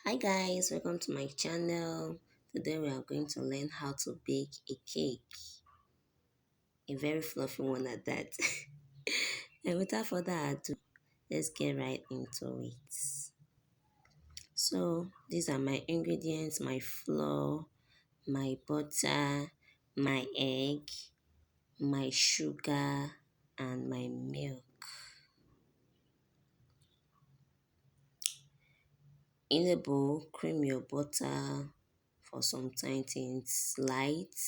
Hi guys, welcome to my channel. Today we are going to learn how to bake a cake, a very fluffy one at that. And without further ado, let's get right into it. So these are my ingredients: my flour, my butter, my egg, my sugar, and my milk. In a bowl, cream your butter for some time till it's light.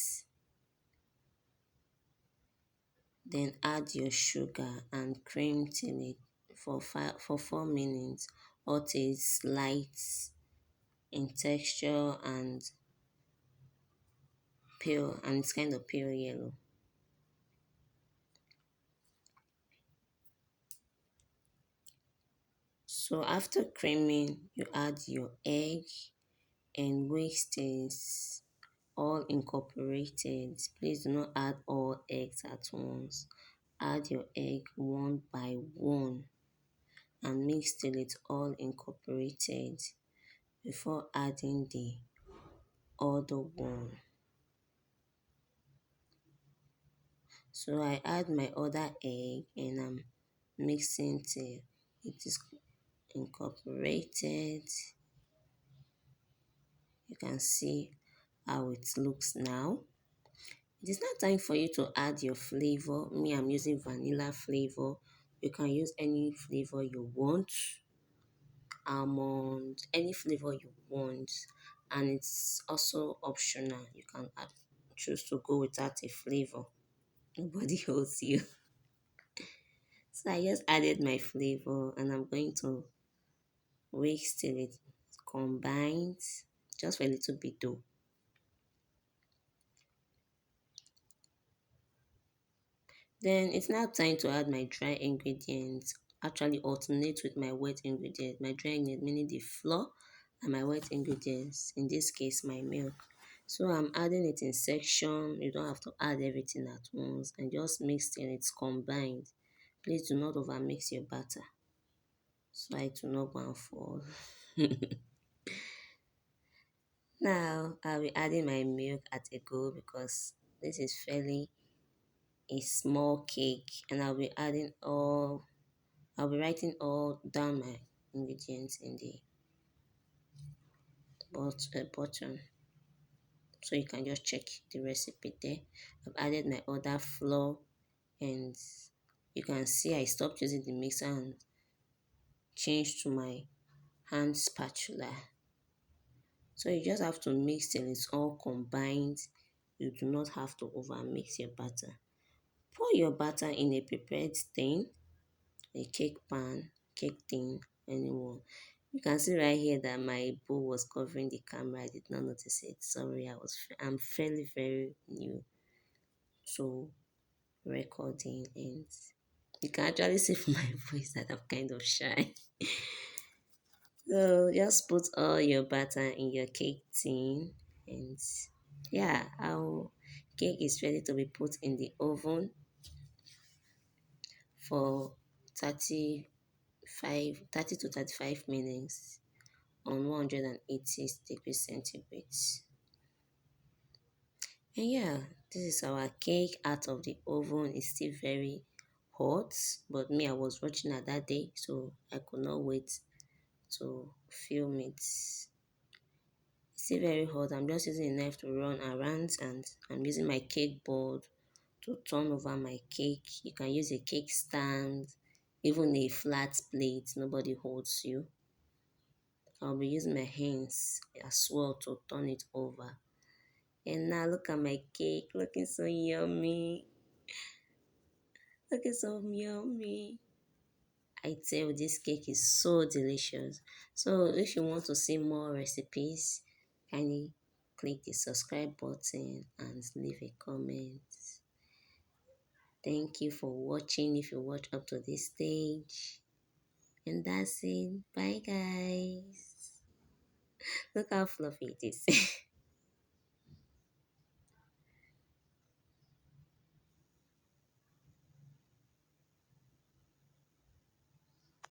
Then add your sugar and cream till it for 4 minutes or till it's light in texture and pale, and it's kind of pale yellow. So after creaming, you add your egg and whisk is all incorporated. Please do not add all eggs at once. Add your egg one by one and mix till it's all incorporated before adding the other one. So I add my other egg and I'm mixing till it is incorporated. You can see how it looks now. It is now time for you to add your flavor. Me, I'm using vanilla flavor. You can use any flavor you want, almond, any flavor you want, and it's also optional. You can choose to go without a flavor. Nobody holds you. So I just added my flavor and I'm going to whisk till it combines just for a little bit though. Then it's now time to add my dry ingredients. Actually alternate with my wet ingredients. My dry ingredients meaning the flour and my wet ingredients. In this case my milk. So I'm adding it in section. You don't have to add everything at once and just mix till it's combined. Please do not over mix your batter so I do not go and fall. Now I'll be adding my milk at a go because this is fairly a small cake, and I'll be writing all down my ingredients in the bottom so you can just check the recipe there. I've added my other flour and you can see I stopped using the mixer and changed to my hand spatula. So you just have to mix till it's all combined. You do not have to over mix your batter. Pour your batter in a prepared tin, a cake pan, cake tin, anyone. You can see right here that my bowl was covering the camera. I did not notice it. Sorry, I'm fairly very new to recording, and you can actually see from my voice that I'm kind of shy. So just put all your batter in your cake tin, and yeah, our cake is ready to be put in the oven for 30 to 35 minutes on 180 degrees centigrade. And yeah, this is our cake out of the oven. It's still very hot, but me, I was watching at that day, so I could not wait to film it. It's still very hot. I'm just using a knife to run around, and I'm using my cake board to turn over my cake. You can use a cake stand, even a flat plate. Nobody holds you. I'll be using my hands as well to turn it over. And now look at my cake, looking so yummy. Looking so yummy. I tell you, this cake is so delicious. So if you want to see more recipes, kindly click the subscribe button and leave a comment. Thank you for watching if you watch up to this stage. And that's it. Bye guys. Look how fluffy it is.